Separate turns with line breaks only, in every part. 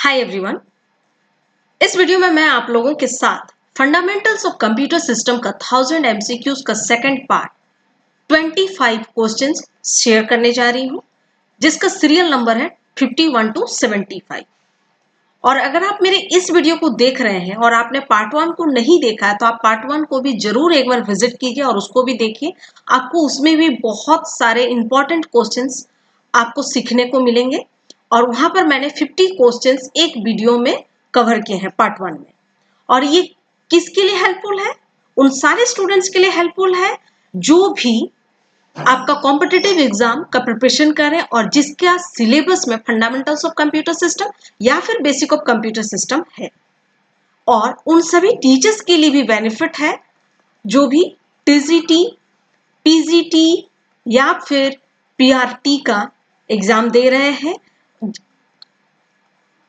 Hi everyone. इस video में मैं आप लोगों के साथ फंडामेंटल्स ऑफ कंप्यूटर सिस्टम का 1000 एमसीक्यूज का सेकंड पार्ट 25 क्वेश्चंस शेयर करने जा रही हूं, जिसका सीरियल नंबर है 51 to 75। और अगर आप मेरे इस वीडियो को देख रहे हैं और आपने पार्ट 1 को नहीं देखा है तो आप पार्ट 1 को भी जरूर एक बार विजिट कीजिए और उसको भी देखिए। आपको उसमें भी बहुत सारे इंपॉर्टेंट क्वेश्चंस आपको सीखने को मिलेंगे और वहां पर मैंने 50 क्वेश्चंस एक वीडियो में कवर किए हैं पार्ट 1 में। और ये किसके लिए हेल्पफुल है? उन सारे स्टूडेंट्स के लिए हेल्पफुल है जो भी आपका कॉम्पिटिटिव एग्जाम का प्रिपरेशन करें और जिसका सिलेबस में फंडामेंटल्स ऑफ कंप्यूटर सिस्टम या फिर बेसिक ऑफ कंप्यूटर सिस्टम है। और उन सभी टीचर्स के लिए भी बेनिफिट है जो भी टीजीटी, पीजीटी या फिर पीआरटी का एग्जाम दे रहे हैं।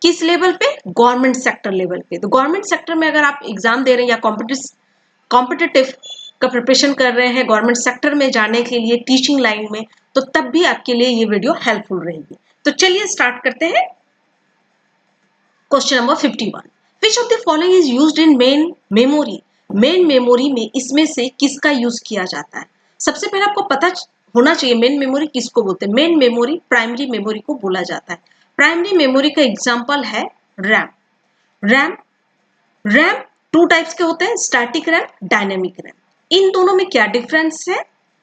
किस लेवल पे? गवर्नमेंट सेक्टर लेवल पे। तो गवर्नमेंट सेक्टर में अगर आप एग्जाम दे रहे हैं या कॉम्पिटिटिव का प्रिपरेशन कर रहे हैं गवर्नमेंट सेक्टर में जाने के लिए टीचिंग लाइन में, तो तब भी आपके लिए ये वीडियो हेल्पफुल रहेगी। तो चलिए स्टार्ट करते हैं। Question number 51, which of the following is used in main memory? Main memory में इसमें से किसका यूज किया जाता है? सबसे पहले आपको पता होना चाहिए मेन मेमोरी किसको बोलते हैं। मेन मेमोरी प्राइमरी मेमोरी को बोला जाता है। प्राइमरी मेमोरी का एग्जांपल है RAM. RAM RAM two types के होते हैं, स्टैटिक रैम, डायनेमिक रैम। इन दोनों में क्या डिफरेंस है?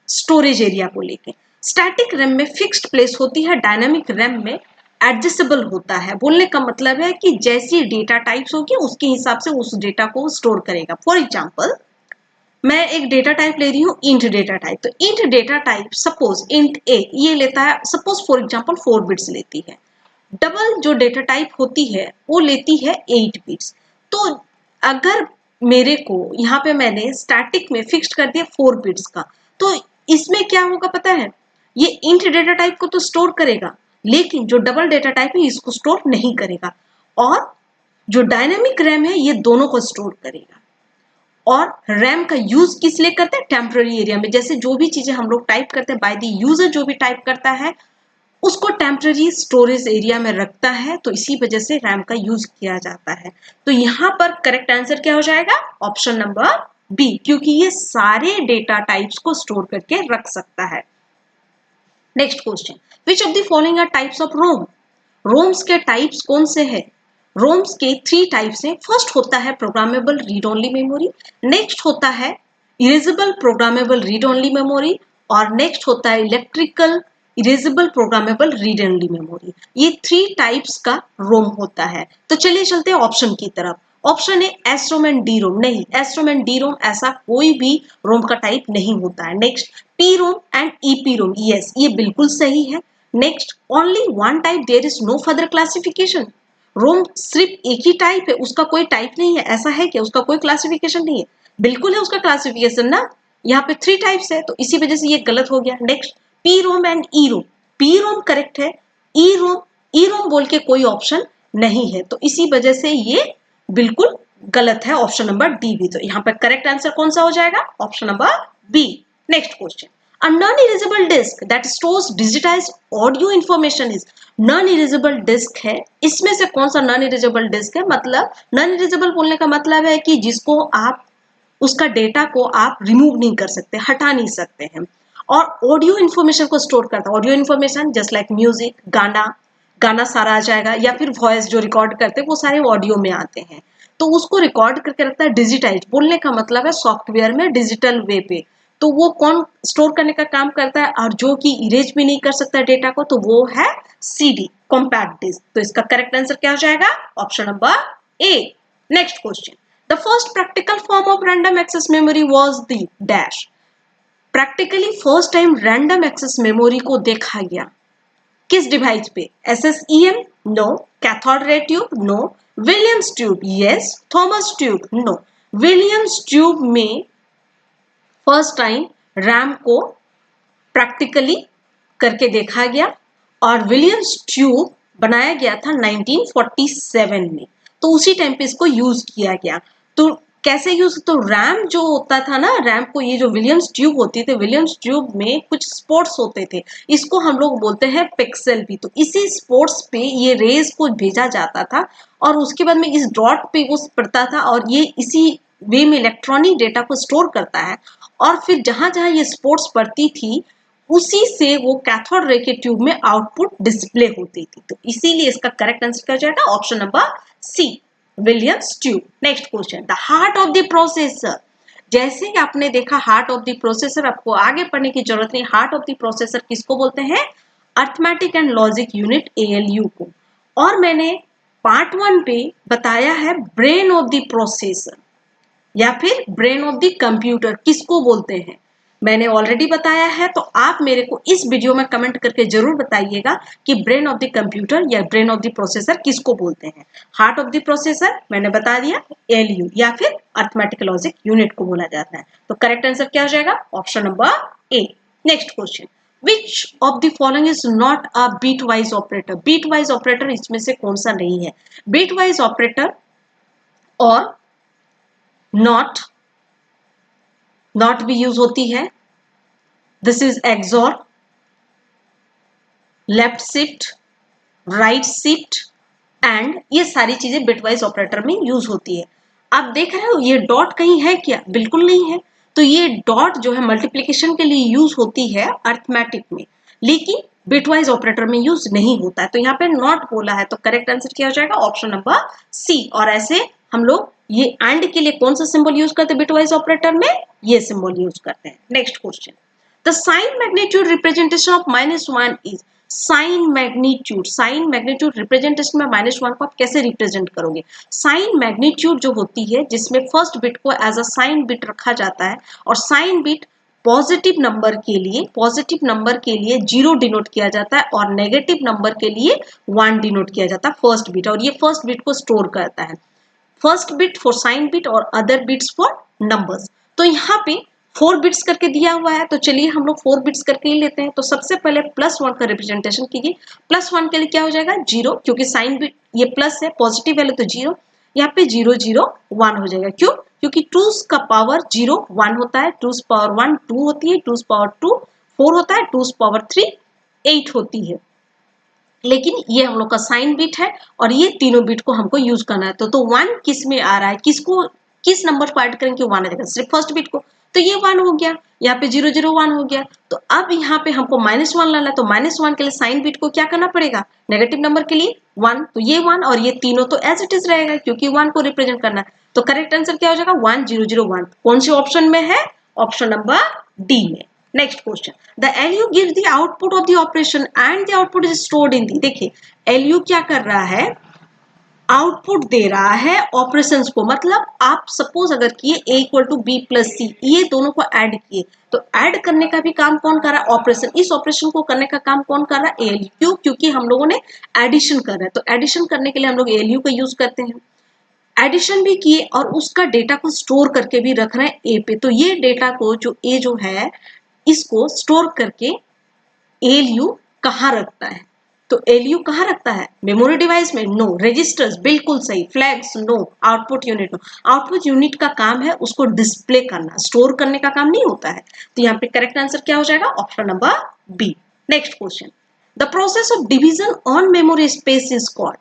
स्टोरेज एरिया को लेके। स्टैटिक रैम में फिक्स्ड प्लेस होती है, डायनेमिक रैम में एडजस्टेबल होता है। बोलने का मतलब है कि जैसी डेटा टाइप्स होगी उसके हिसाब से उस डेटा को स्टोर करेगा। फॉर एग्जाम्पल मैं एक डेटा टाइप ले रही हूँ इंट डेटा टाइप। तो int data type suppose int A ये लेता है, सपोज फॉर एग्जाम्पल 4 बिट्स लेती है। डबल जो डेटा टाइप होती है वो लेती है 8 बिट्स। तो अगर मेरे को यहाँ पे मैंने स्टैटिक में फिक्स्ड कर दिया 4 बिट्स का, तो इसमें क्या होगा पता है? ये इंट डेटा टाइप को तो स्टोर करेगा लेकिन जो डबल डेटा टाइप है इसको स्टोर नहीं करेगा। और जो डायनेमिक रैम है ये दोनों को स्टोर करेगा। और रैम का यूज किस लिए करते हैं? टेम्पररी एरिया में। जैसे जो भी चीजें हम लोग टाइप करते हैं बाय द यूजर, जो भी टाइप करता है उसको टेम्पररी स्टोरेज एरिया में रखता है, तो इसी वजह से रैम का यूज किया जाता है। तो यहां पर करेक्ट आंसर क्या हो जाएगा? ऑप्शन नंबर बी, क्योंकि ये सारे डेटा टाइप्स को स्टोर करके रख सकता है। Next question, which of the following are types of ROM? ROMs के टाइप्स कौन से हैं? रोम्स के 3 टाइप्स हैं। फर्स्ट होता है programmable read only memory, next होता है erasable programmable read only memory और नेक्स्ट होता है electrical erasable programmable read only memory. ये 3 टाइप्स का रोम होता है। तो चलिए चलते हैं ऑप्शन की तरफ। ऑप्शन है S ROM and D ROM. नहीं, S ROM and D ROM ऐसा कोई भी रोम का टाइप नहीं होता है। Next P ROM and EP ROM, yes ये बिल्कुल सही है। Next only one type, there is no further classification. ROM सिर्फ एक ही टाइप है, उसका कोई टाइप नहीं है। ऐसा है क्या? उसका कोई क्लासिफिकेशन नहीं है? बिल्कुल है उसका क्लासिफिकेशन ना। यहाँ पे 3 टाइप्स है तो इसी वजह से ये गलत हो गया। Next P ROM and E ROM, P ROM correct है, ई रोम बोल के कोई ऑप्शन नहीं है, तो इसी वजह से ये बिल्कुल गलत है ऑप्शन नंबर डी भी। तो यहाँ पर करेक्ट आंसर कौन सा हो जाएगा? Option number B. Next question, a non-erasable disk that stores digitized audio information is, non-erasable disk है, इसमें से कौन सा non-erasable disk है? मतलब non-erasable बोलने का मतलब है कि जिसको आप उसका डेटा को आप रिमूव नहीं कर सकते, हटा नहीं सकते हैं। और ऑडियो इन्फॉर्मेशन को स्टोर करता है। Audio information just like music, गाना, गाना सारा आ जाएगा या फिर वॉइस जो रिकॉर्ड करते हैं वो सारे ऑडियो में आते हैं। तो उसको रिकॉर्ड करके रखता है डिजिटाइज, बोलने का मतलब है सॉफ्टवेयर में डिजिटल वे पे। तो वो कौन स्टोर करने का काम करता है? और जो कि इरेज भी नहीं कर सकता डेटा को, तो वो है सीडी, कॉम्पैक्ट डिस्क। तो इसका करेक्ट आंसर क्या हो जाएगा? Option number A. Next question, the first practical form of random access memory was the dash. Practically first time random access memory को देखा गया किस डिवाइस पे? SSEM? No. Cathode ray tube? No. Williams tube? Yes. Thomas tube? No. Williams tube में first time RAM को practically करके देखा गया और विलियम्स ट्यूब बनाया गया था 1947 में, तो उसी टाइम पे इसको यूज किया गया। तो कैसे यूज, तो रैम जो होता था ना, रैम को ये जो विलियम्स ट्यूब होती थी, विलियम्स ट्यूब में कुछ स्पॉट्स होते थे, इसको हम लोग बोलते हैं पिक्सल भी। तो इसी स्पॉट्स पे ये रेज को भेजा जाता था और उसके बाद में इस डॉट पे वो पड़ता था और ये इसी वे में इलेक्ट्रॉनिक डेटा को स्टोर करता है और फिर जहां जहां ये स्पॉट्स पड़ती थी उसी से वो कैथोड रे के ट्यूब में आउटपुट डिस्प्ले होती थी। तो इसीलिए इसका करेक्ट आंसर क्या हो जाएगा, option number C, Williams tube. Next question, the heart of the processor. जैसे ही आपने देखा हार्ट ऑफ द प्रोसेसर, आपको आगे पढ़ने की जरूरत नहीं। हार्ट ऑफ द प्रोसेसर किसको बोलते हैं, arithmetic and logic unit ALU को। और मैंने पार्ट 1 पे बताया है ब्रेन ऑफ द प्रोसेसर या फिर ब्रेन ऑफ द कंप्यूटर किसको बोलते हैं, मैंने ऑलरेडी बताया है। तो आप मेरे को इस वीडियो में कमेंट करके जरूर बताइएगा कि ब्रेन ऑफ द कंप्यूटर या ब्रेन ऑफ द प्रोसेसर किसको बोलते हैं। हार्ट ऑफ द प्रोसेसर मैंने बता दिया एएलयू या फिर अर्थमेटिक लॉजिक यूनिट को बोला जाता है। तो करेक्ट आंसर क्या हो जाएगा, option number A. Next question, which of the following is not a bitwise operator. Bitwise operator इसमें से कौन सा नहीं है। बीट वाइज ऑपरेटर और नॉट, नॉट भी यूज होती है, this is XOR, left shift, right shift and ये सारी चीजें बिटवाइज ऑपरेटर में यूज होती है। आप देख रहे हो ये डॉट कहीं है क्या, बिल्कुल नहीं है। तो ये डॉट जो है मल्टीप्लिकेशन के लिए यूज होती है अर्थमेटिक में, लेकिन बिटवाइज ऑपरेटर में यूज नहीं होता है। तो यहाँ पे नॉट बोला है, तो करेक्ट आंसर क्या हो जाएगा, ऑप्शन नंबर सी। और ऐसे हम लोग ये एंड के लिए कौन सा सिंबल यूज करते हैं बिटवाइज ऑपरेटर में, ये सिंबल यूज करते हैं। Next question, the sign magnitude representation of -1 is. Sign magnitude representation में -1 को आप कैसे रिप्रेजेंट करोगे। साइन मैग्नीट्यूड जो होती है जिसमें फर्स्ट बिट को एज अ साइन बिट रखा जाता है और साइन बिट पॉजिटिव नंबर के लिए 0 डिनोट किया जाता है और नेगेटिव नंबर के लिए 1 डिनोट किया जाता है फर्स्ट बिट, और ये फर्स्ट बिट को स्टोर करता है। First bit for sign bit और अदर बिट्स फॉर नंबर्स। तो यहाँ पे 4 बिट्स करके दिया हुआ है, तो चलिए हम लोग 4 बिट्स करके ही लेते हैं। तो सबसे पहले +1 का रिप्रेजेंटेशन कीजिए। +1 के लिए क्या हो जाएगा, 0, क्योंकि साइन बिट ये प्लस है, पॉजिटिव वैल्यू तो 0। यहाँ पे 0 0 1 हो जाएगा, क्यों, क्योंकि 2 का पावर 0 1 होता है, 2 पावर 1 2 होती है, 2 पावर 2 4 होता है, 2 पावर 3 8 होती है। लेकिन ये हम लोग का साइन बिट है और ये तीनों बिट को हमको यूज करना है। तो 1 किस में आ रहा है, किसको किस नंबर को ऐड करेंगे 1 आ जाएगा, सिर्फ फर्स्ट बिट को। तो ये 1 हो गया, यहाँ पे 0 0 1 हो गया। तो अब यहाँ पे हमको -1 लाना है, तो -1 के लिए साइन बिट को क्या करना पड़ेगा, नेगेटिव नंबर के लिए 1, तो ये 1 और ये तीनों तो एज इट इज रहेगा क्योंकि 1 को रिप्रेजेंट करना है। तो करेक्ट आंसर क्या हो जाएगा, 1 0 0 1। कौन से ऑप्शन में है, ऑप्शन नंबर डी में। Next question, the LU gives the output of the operation and the output is stored in the। देखिए LU क्या कर रहा है, आउटपुट दे रहा है ऑपरेशंस को। मतलब आप सपोज अगर किए A = B + C, ये दोनों को ऐड किए, तो ऐड करने का भी काम कौन कर रहा है, ऑपरेशन। इस ऑपरेशन को करने का काम कौन कर रहा है, ALU। क्यों, क्योंकि हम लोगों ने एडिशन कर रहा है, तो एडिशन करने के लिए हम लोग ALU का यूज करते हैं। एडिशन भी किए और उसका डेटा को स्टोर करके भी रख रहे हैं ए पे। तो ये डेटा को जो ए जो है इसको स्टोर करके एलयू कहाँ रखता है, तो एलयू कहाँ रखता है, मेमोरी डिवाइस में, नो। रजिस्टर्स बिल्कुल सही, flags no, output unit no. Output unit का काम है उसको डिस्प्ले करना, स्टोर करने का काम नहीं होता है। तो यहाँ पे करेक्ट आंसर क्या हो जाएगा, option number B. Next question, the process of division on memory space is called.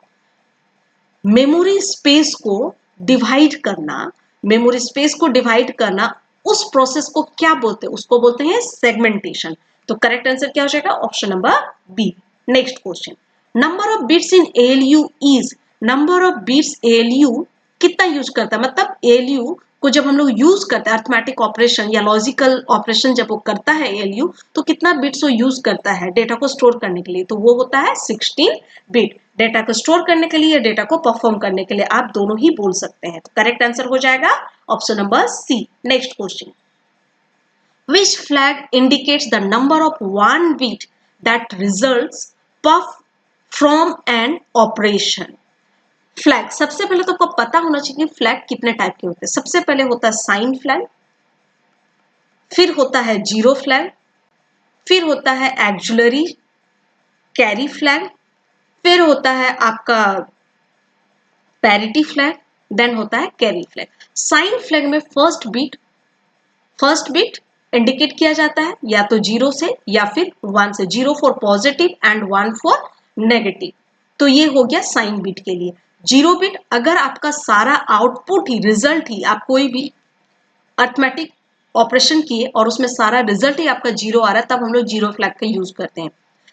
Memory space को डिवाइड करना, मेमोरी स्पेस को डिवाइड करना, उस प्रोसेस को क्या बोलते हैं, उसको बोलते हैं सेगमेंटेशन। तो करेक्ट आंसर क्या हो जाएगा, option number B. Next question, number of bits in ALU is. Number of bits ALU कितना यूज करता है, मतलब एएलयू को जब हम लोग यूज करते हैं अर्थमेटिक ऑपरेशन या लॉजिकल ऑपरेशन जब वो करता है एएलयू, तो कितना बिट्स वो यूज करता है डेटा को स्टोर करने के लिए, तो वो होता है 16 बिट। डेटा को स्टोर करने के लिए, डेटा को परफॉर्म करने के लिए, आप दोनों ही बोल सकते हैं। तो करेक्ट आंसर हो जाएगा option number C. Next question, which flag indicates the number of one bit that results from an operation। Flag, सबसे पहले तो आपको पता होना चाहिए कि फ्लैग कितने टाइप के होते हैं। सबसे पहले होता है साइन फ्लैग, फिर होता है जीरो फ्लैग, फिर होता है एक्जुलरी कैरी फ्लैग, फिर होता है आपका पैरिटी फ्लैग देन होता है कैरी फ्लैग। साइन फ्लैग में फर्स्ट बिट इंडिकेट किया जाता है या तो 0 से या फिर 1 से। 0 for positive and 1 for negative. तो ये हो गया साइन बिट के लिए। 0 बिट अगर आपका सारा आउटपुट ही, रिजल्ट ही, आप कोई भी अर्थमेटिक ऑपरेशन किए और उसमें सारा रिजल्ट ही आपका 0 आ रहा है, तब हम लोग 0 फ्लैग का यूज करते हैं।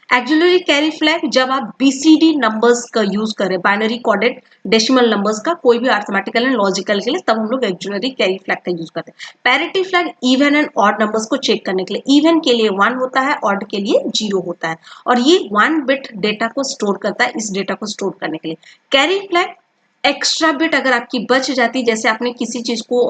एक्जुलरी कैरी फ्लैग जब आप बीसीडी नंबर्स का यूज करें, बाइनरी कोडेड डेसिमल नंबर्स का, कोई भी अर्थमेटिकल एंड लॉजिकल के लिए, तब हम लोग एक्जुलरी कैरी फ्लैग का यूज करते हैं। Parity flag even and odd numbers को चेक करने के लिए। इवन के लिए 1 होता है, ऑड के लिए 0 होता है, और ये 1 बिट डेटा को स्टोर करता है, इस डेटा को स्टोर करने के लिए। कैरी फ्लैग एक्स्ट्रा बिट अगर आपकी बच जाती, जैसे आपने किसी चीज को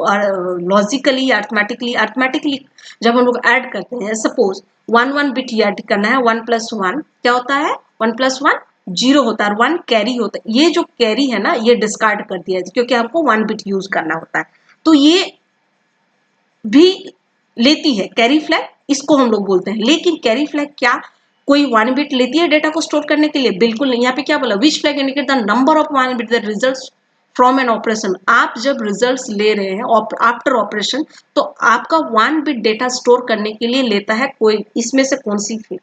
लॉजिकली अर्थमेटिकली जब हम लोग ऐड करते हैं, सपोज 1 बिट ऐड करना है, 1 + 1 क्या होता है, 1 + 1 0 होता है, और 1 कैरी होता है। ये जो कैरी है ना, ये डिस्कार्ड कर दिया है क्योंकि हमको 1 बिट यूज करना होता है, तो ये भी लेती है कैरी फ्लैग, इसको हम लोग बोलते हैं। लेकिन कैरी फ्लैग क्या कोई 1 बिट लेती है डेटा को स्टोर करने के लिए? बिल्कुल नहीं। यहाँ पे क्या बोला, which flag indicate the number of 1 bit the results from an operation. आप जब रिजल्ट्स ले रहे हैं आफ्टर ऑपरेशन, तो आपका 1 बिट डेटा स्टोर करने के लिए लेता है कोई, इसमें से कौन सी फ्लैग?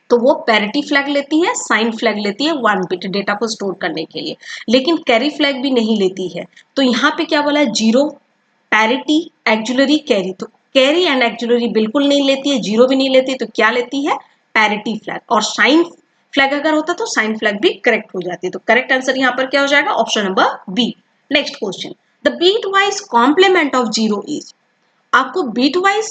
तो वो पैरिटी फ्लैग लेती है, साइन फ्लैग लेती है 1 बिट डेटा को स्टोर करने के लिए, लेकिन कैरी फ्लैग भी नहीं लेती है। तो यहाँ पे क्या बोला है, 0, पैरिटी, एक्जुलरी, कैरी। तो कैरी एंड एक्जुलरी बिल्कुल नहीं लेती है, 0 भी नहीं लेती है, तो क्या लेती है, पैरिटी फ्लैग। और साइन फ्लैग अगर होता तो साइन फ्लैग भी करेक्ट हो जाती है। तो करेक्ट आंसर यहाँ पर क्या हो जाएगा, option number B. Next question, the bitwise complement of 0 is. आपको बीट वाइज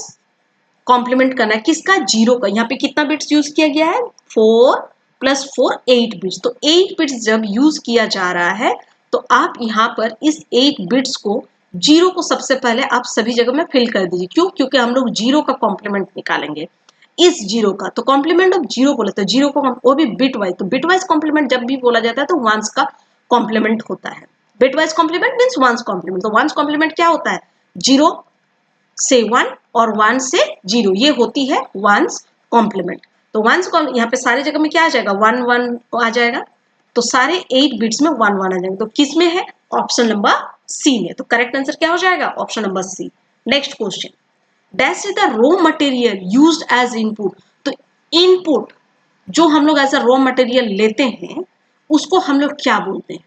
कॉम्प्लीमेंट करना है किसका, 0 का। यहाँ पे कितना बिट्स यूज किया गया है, 4 + 4 8 बिट्स। तो 8 बिट्स जब यूज किया जा रहा है, तो आप यहाँ पर इस 8 बिट्स को, 0 को सबसे पहले आप सभी जगह में फिल कर दीजिए। क्यों? क्योंकि हम लोग 0 का कॉम्प्लीमेंट निकालेंगे इस 0 का। तो कॉम्प्लीमेंट ऑफ 0 बोले तो 0 को वो भी बिट वाइज। तो बिट वाइज कॉम्प्लीमेंट जब भी बोला जाता है तो वंस का कॉम्प्लीमेंट होता है। Bitwise complement means one's complement. तो वंस कॉम्प्लीमेंट क्या होता है, 0 से 1 और 1 से 0, ये होती है वंस कॉम्प्लीमेंट। तो वंस यहाँ पे सारी जगह में क्या आ जाएगा, 1 1 आ जाएगा। तो सारे 8 बिट्स में 1 1 आ जाएंगे। तो किस में है, ऑप्शन नंबर सी में। तो करेक्ट आंसर क्या हो जाएगा, option number C. Next question, that is the raw material used as input. तो इनपुट जो हम लोग एज अ रॉ मटेरियल लेते हैं, उसको हम लोग क्या बोलते हैं?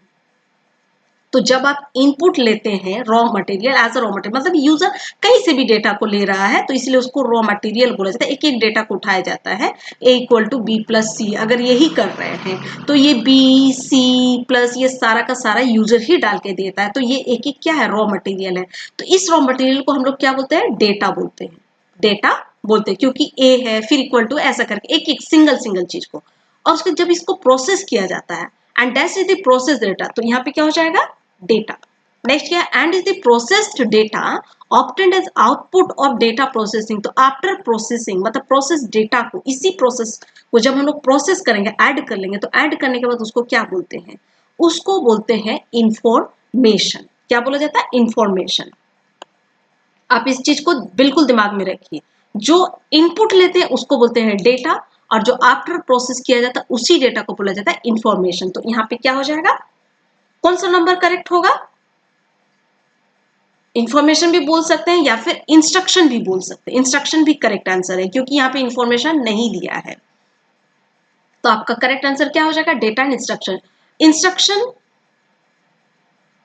तो जब आप इनपुट लेते हैं raw material, as a raw material मतलब यूजर कहीं से भी डेटा को ले रहा है, तो इसलिए उसको रॉ मटेरियल बोला जाता है। एक एक डेटा को उठाया जाता है, A = B + C। अगर यही कर रहे हैं तो ये B C + ये सारा का सारा यूजर ही डाल के देता है। तो ये एक एक क्या है, रॉ मटेरियल है। तो इस रॉ मटेरियल को हम लोग क्या बोलते हैं, डेटा बोलते हैं। डेटा बोलते हैं क्योंकि A है, फिर = ऐसा करके एक एक सिंगल चीज को, और उसके जब इसको प्रोसेस किया जाता है, and that is the process data. तो यहाँ पे क्या हो जाएगा, डेटा। नेक्स्ट क्या, and is the processed data obtained as output of data processing. तो आफ्टर प्रोसेसिंग मतलब प्रोसेस डेटा को, इसी प्रोसेस को जब हम लोग प्रोसेस करेंगे, ऐड कर लेंगे, तो ऐड करने के बाद उसको क्या बोलते हैं, उसको बोलते हैं इंफॉर्मेशन। क्या बोला जाता है, इंफॉर्मेशन। आप इस चीज को बिल्कुल दिमाग में रखिए। जो इनपुट लेते हैं उसको बोलते हैं डेटा, और जो आफ्टर प्रोसेस किया जाता है उसी डेटा को बोला जाता है इंफॉर्मेशन। तो यहाँ पे क्या हो जाएगा, कौन सा नंबर करेक्ट होगा, इंफॉर्मेशन भी बोल सकते हैं या फिर इंस्ट्रक्शन भी बोल सकते हैं। इंस्ट्रक्शन भी करेक्ट आंसर है क्योंकि यहाँ पे इंफॉर्मेशन नहीं दिया है। तो आपका करेक्ट आंसर क्या हो जाएगा, data and instruction. Instruction,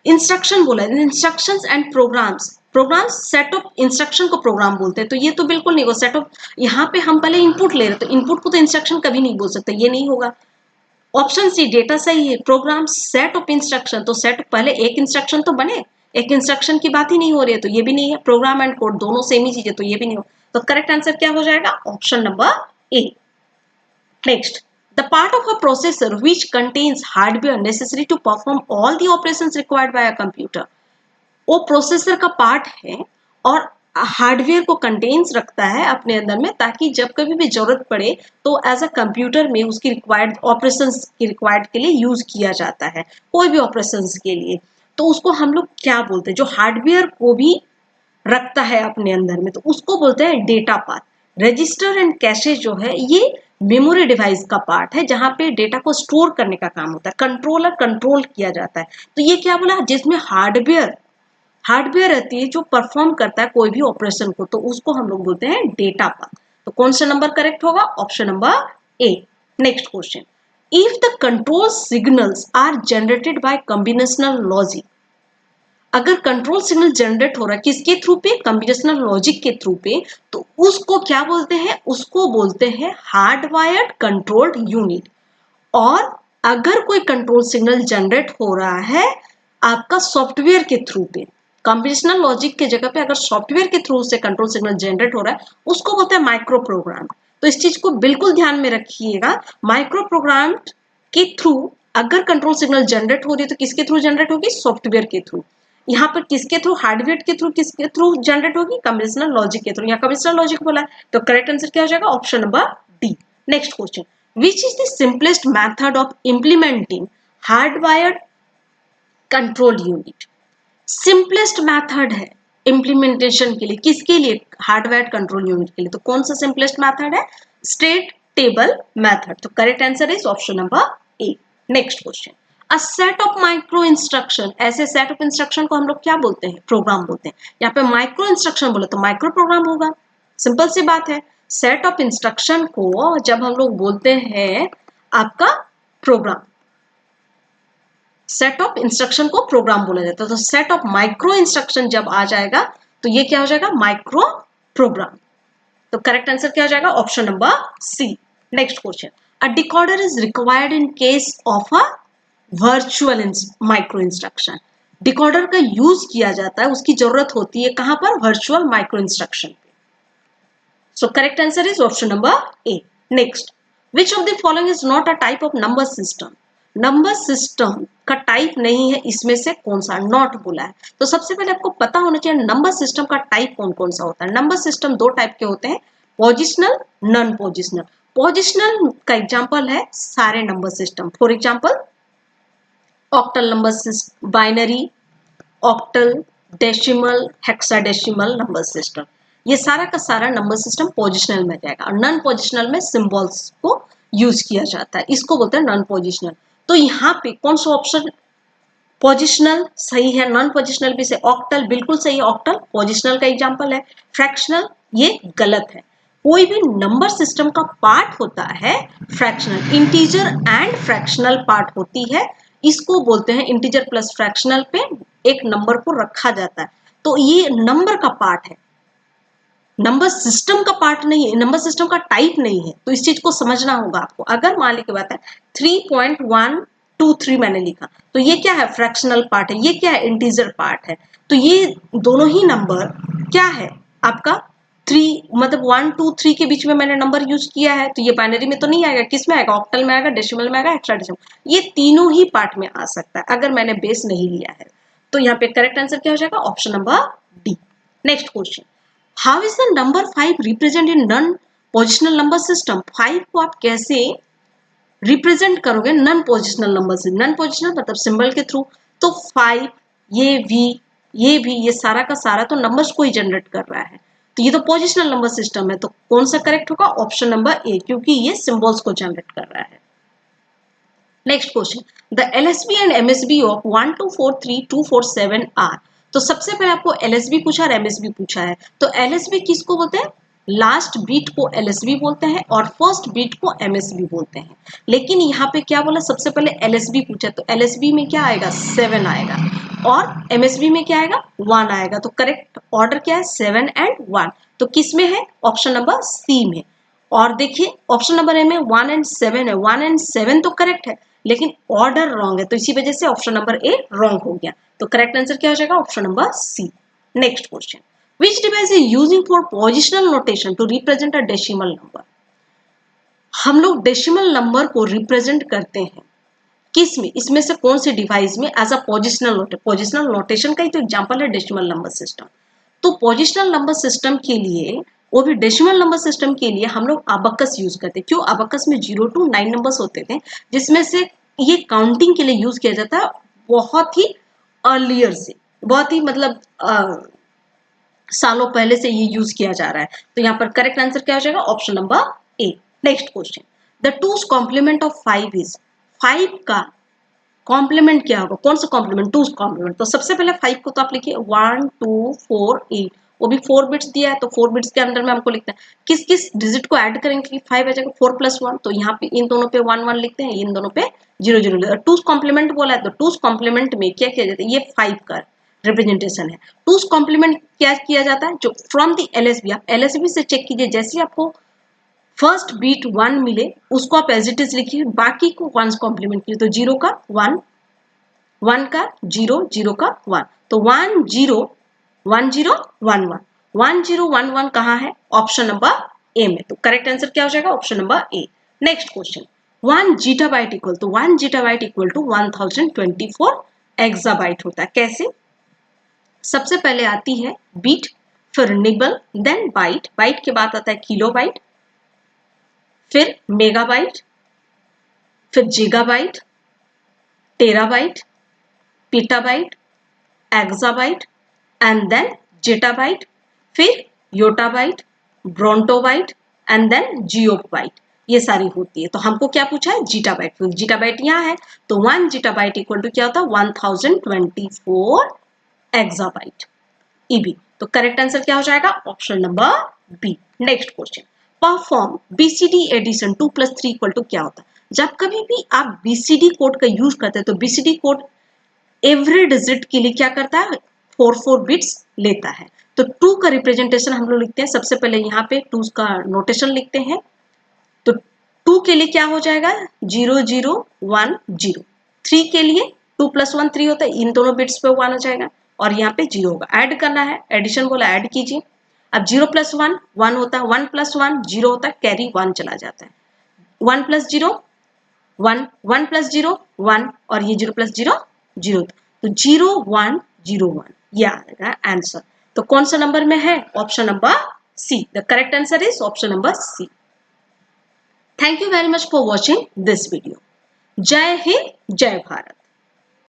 instruction बोला है, instructions and programs. Programs set of instruction को प्रोग्राम बोलते हैं। तो ये तो बिल्कुल नहीं होगा सेट ऑफ। यहाँ पे हम पहले इनपुट ले रहे हैं, तो इनपुट को तो इंस्ट्रक्शन कभी नहीं बोल सकते, ये नहीं होगा। ऑप्शन सी डेटा सही है। प्रोग्राम सेट ऑफ इंस्ट्रक्शन, तो सेट पहले एक इंस्ट्रक्शन तो बने, एक इंस्ट्रक्शन की बात ही नहीं हो रही है, तो ये भी नहीं है। प्रोग्राम एंड कोड दोनों सेम ही चीज है, तो ये भी नहीं हो। तो करेक्ट आंसर क्या हो जाएगा, option number A. Next, the part of a processor which contains hardware necessary to perform all the operations required by a computer। वो प्रोसेसर का पार्ट है और हार्डवेयर को कंटेन्स रखता है अपने अंदर में, ताकि जब कभी भी जरूरत पड़े तो एज अ कंप्यूटर में उसकी रिक्वायर्ड ऑपरेशंस की रिक्वायर्ड के लिए यूज किया जाता है, कोई भी ऑपरेशंस के लिए। तो उसको हम लोग क्या बोलते हैं, जो हार्डवेयर को भी रखता है अपने अंदर में, तो उसको बोलते हैं data path. Register and cache जो है, ये मेमोरी डिवाइस का पार्ट है जहां पे डेटा को स्टोर करने का काम होता है। कंट्रोलर कंट्रोल किया जाता है। तो ये क्या बोला, जिसमें हार्डवेयर हार्डवेयर रहती है जो परफॉर्म करता है कोई भी ऑपरेशन को, तो उसको हम लोग बोलते हैं डेटा पाथ। तो कौन सा नंबर करेक्ट होगा, option number A. Next question, if the control signals are generated by combinational logic, अगर कंट्रोल सिग्नल जनरेट हो रहा है किसके थ्रू पे, कॉम्बिनेशनल लॉजिक के थ्रू पे, तो उसको क्या बोलते हैं, उसको बोलते हैं हार्डवायर्ड कंट्रोल्ड यूनिट। और अगर कोई कंट्रोल सिग्नल जनरेट हो रहा है आपका सॉफ्टवेयर के थ्रू पे, कॉम्बिनेशनल लॉजिक के जगह पे अगर सॉफ्टवेयर के थ्रू से कंट्रोल सिग्नल जनरेट हो रहा है, उसको बोलते हैं माइक्रो प्रोग्राम। तो इस चीज को बिल्कुल ध्यान में रखिएगा, माइक्रो प्रोग्राम के थ्रू अगर कंट्रोल सिग्नल जनरेट हो रही है तो किसके थ्रू जनरेट होगी, सॉफ्टवेयर के थ्रू। यहाँ पर किसके थ्रू, हार्डवेयर के थ्रू, किसके थ्रू जनरेट होगी, कॉम्बिनेशनल लॉजिक के थ्रू। यहाँ कॉम्बिनेशनल लॉजिक बोला है, तो करेक्ट आंसर क्या हो जाएगा, option number D. Next question, which is the simplest method of implementing hardwired control unit? Simplest method है इंप्लीमेंटेशन के लिए, किसके लिए, हार्डवेयर कंट्रोल यूनिट के लिए। तो कौन सा सिंपलेस्ट मेथड है, स्टेट टेबल मेथड। तो correct answer is option number A. Next question, a set of micro instruction, ऐसे सेट ऑफ इंस्ट्रक्शन को हम लोग क्या बोलते हैं, प्रोग्राम बोलते हैं। यहाँ पे माइक्रो इंस्ट्रक्शन बोले तो माइक्रो प्रोग्राम होगा, सिंपल सी बात है। सेट ऑफ इंस्ट्रक्शन को जब हम लोग बोलते हैं आपका प्रोग्राम, सेट ऑफ इंस्ट्रक्शन को प्रोग्राम बोला जाता है। तो सेट ऑफ माइक्रो इंस्ट्रक्शन जब आ जाएगा तो ये क्या हो जाएगा, माइक्रो प्रोग्राम। तो करेक्ट आंसर क्या हो जाएगा, option number C. Next question, a decoder is required in case of a virtual microinstruction. Decoder का यूज किया जाता है, उसकी जरूरत होती है कहां पर, वर्चुअल माइक्रो इंस्ट्रक्शन पे। So correct answer is option number A. Next, which of the following is not a type of number system. Number system का टाइप नहीं है इसमें से कौन सा, नॉट बोला है। तो सबसे पहले आपको पता होना चाहिए नंबर सिस्टम का टाइप कौन कौन सा होता है। नंबर सिस्टम दो टाइप के होते हैं, पोजिशनल, नॉन पोजिशनल। पोजिशनल का एग्जांपल है सारे number system, for example octal number system, binary, octal, decimal, hexadecimal number system, ये सारा का सारा नंबर सिस्टम पोजिशनल में जाएगा। और नॉन पोजिशनल में सिंबल्स को यूज किया जाता है, इसको बोलते हैं नॉन पोजिशनल। तो यहाँ पे कौन सा ऑप्शन पोजिशनल सही है, नॉन पोजिशनल भी सही, ऑक्टल बिल्कुल सही है, ऑक्टल पोजिशनल का एग्जांपल है। फ्रैक्शनल ये गलत है। कोई भी नंबर सिस्टम का पार्ट होता है fractional, integer and fractional part होती है, इसको बोलते हैं इंटीजर प्लस फ्रैक्शनल पे एक नंबर को रखा जाता है। तो ये नंबर का पार्ट है, नंबर सिस्टम का पार्ट नहीं है, नंबर सिस्टम का टाइप नहीं है। तो इस चीज को समझना होगा आपको। अगर मान ली की बात है 3.123 मैंने लिखा, तो ये क्या है, फ्रैक्शनल पार्ट है, ये क्या है, इंटीजर पार्ट है। तो ये दोनों ही नंबर क्या है आपका, 3 मतलब 1 2 3 के बीच में मैंने नंबर यूज किया है, तो ये बाइनरी में तो नहीं आएगा, किस में आएगा, ऑक्टल में आएगा, डेसिमल में आएगा, हेक्साडेसिमल। ये तीनों ही पार्ट में आ सकता है अगर मैंने बेस नहीं लिया है। तो यहाँ पे करेक्ट आंसर क्या हो जाएगा, option number D. Next question, how is the number 5 represent in non positional number system. 5 को आप कैसे रिप्रेजेंट करोगे नॉन पोजिशनल नंबर से, नॉन पोजिशनल मतलब सिंबल के थ्रू। तो 5, ये भी, ये भी, ये सारा का सारा तो नंबर्स को ही जनरेट कर रहा है, तो ये तो पोजिशनल नंबर सिस्टम है। तो कौन सा करेक्ट होगा, ऑप्शन नंबर ए, क्योंकि ये सिंबल्स को जनरेट कर रहा है। Next question, the LSB and MSB of 1 2 4 3 2 4 7 are. तो सबसे पहले आपको एलएसबी पूछा और एमएसबी पूछा है। तो एलएसबी किसको बोलते हैं, लास्ट बीट को एलएसबी बोलते हैं और फर्स्ट बीट को एमएसबी बोलते हैं। लेकिन यहाँ पे क्या बोला, सबसे पहले एलएसबी पूछा, तो एलएसबी में क्या आएगा, 7 आएगा, और एमएसबी में क्या आएगा, 1 आएगा। तो करेक्ट ऑर्डर क्या है, 7 एंड 1। तो किस में है, ऑप्शन नंबर सी में। और देखिए ऑप्शन नंबर ए में 1 एंड 7 है, 1 एंड 7 तो करेक्ट है, लेकिन ऑर्डर रॉन्ग है, तो इसी वजह से ऑप्शन नंबर ए रॉन्ग हो गया। तो करेक्ट आंसर क्या हो जाएगा, option number C. Next question, which device is using for positional notation to represent a decimal number. हम लोग डेसिमल नंबर को रिप्रेजेंट करते हैं किस में, इसमें से कौन से डिवाइस में, as a positional notation. Positional notation का ही तो एग्जांपल है डेसिमल नंबर सिस्टम। तो पोजिशनल नंबर सिस्टम के लिए, वो भी डेसिमल नंबर सिस्टम के लिए हम लोग अबकस यूज करते हैं। क्यों, अबकस में 0 to 9 नंबर्स होते थे, जिसमें से ये काउंटिंग के लिए यूज किया जाता है बहुत ही अर्लियर से, बहुत ही मतलब सालों पहले से ये यूज किया जा रहा है। तो यहाँ पर करेक्ट आंसर क्या हो जाएगा, option number A. Next question, the two's complement of 5 is, 5 का कॉम्प्लीमेंट क्या होगा, कौन सा कॉम्प्लीमेंट, टूज कॉम्प्लीमेंट। तो सबसे पहले 5 को तो आप लिखिए 1 2 4 8, वो भी 4 बिट्स दिया है तो 4 बिट्स के अंदर में हमको लिखना है किस किस डिजिट को ऐड करेंगे कि 5 आ जाएगा, 4 + 1, तो यहाँ पे इन दोनों पे 1 1 लिखते हैं, इन दोनों पे 0 0। टूज कॉम्प्लीमेंट बोला है तो टूज कॉम्प्लीमेंट में क्या किया जाता है, ये 5 का रिप्रेजेंटेशन है। टूज कॉम्प्लीमेंट क्या किया जाता है, जो फ्रॉम द एलएसबी, आप एलएसबी से चेक कीजिए, जैसे आपको फर्स्ट बीट 1 मिले उसको आप एज इट इज लिखिए, बाकी को 1 कॉम्प्लीमेंट कीजिए, तो 0 का 1, 1 का 0, 0 का 1, तो 1 0 1 0 1 1 1 0 1 1 कहाँ है, ऑप्शन नंबर ए में। तो करेक्ट आंसर क्या हो जाएगा, option number A. Next question, 1 zettabyte equal to 1 zettabyte equal to 1024 exabyte होता है। कैसे, सबसे पहले आती है बीट, फिर निबल, देन बाइट, बाइट के बाद आता है किलोबाइट, फिर मेगाबाइट, फिर gigabyte, terabyte, petabyte, exabyte and then zettabyte, फिर yottabyte, brontobyte and then geobyte, ये सारी होती है। तो हमको क्या पूछा है, जीटाबाइट, तो जीटाबाइट यहाँ है तो 1 जीटाबाइट इक्वल टू क्या होता है 1024 एक्साबाइट, ईबी। तो करेक्ट आंसर क्या हो जाएगा, option number B. Next question, perform BCD addition 2 + 3 equal to क्या होता है। जब कभी भी आप बीसीडी कोड का यूज करते हैं तो बीसीडी कोड एवरी डिजिट के लिए क्या करता है, 4 बिट्स लेता है। तो 2 का रिप्रेजेंटेशन हम लोग लिखते हैं, सबसे पहले यहाँ पे 2 का नोटेशन लिखते हैं, तो 2 के लिए क्या हो जाएगा 0 0 1 0, 3 के लिए 2 + 1 3 होता है, इन दोनों बिट्स पे 1 आ जाएगा और यहाँ पे 0 होगा। ऐड करना है, एडिशन बोला ऐड कीजिए। अब 0 + 1 1 होता है, 1 + 1 0 होता है, कैरी 1 चला जाता है, 1 + 0 1, 1 + 0 1 और ये 0 + 0 0, तो 0 1 0 1 ये आएगा आंसर। तो कौन सा नंबर में है, option number C. The correct answer is option number C. Thank you very much for watching this video. जय हिंद, जय भारत।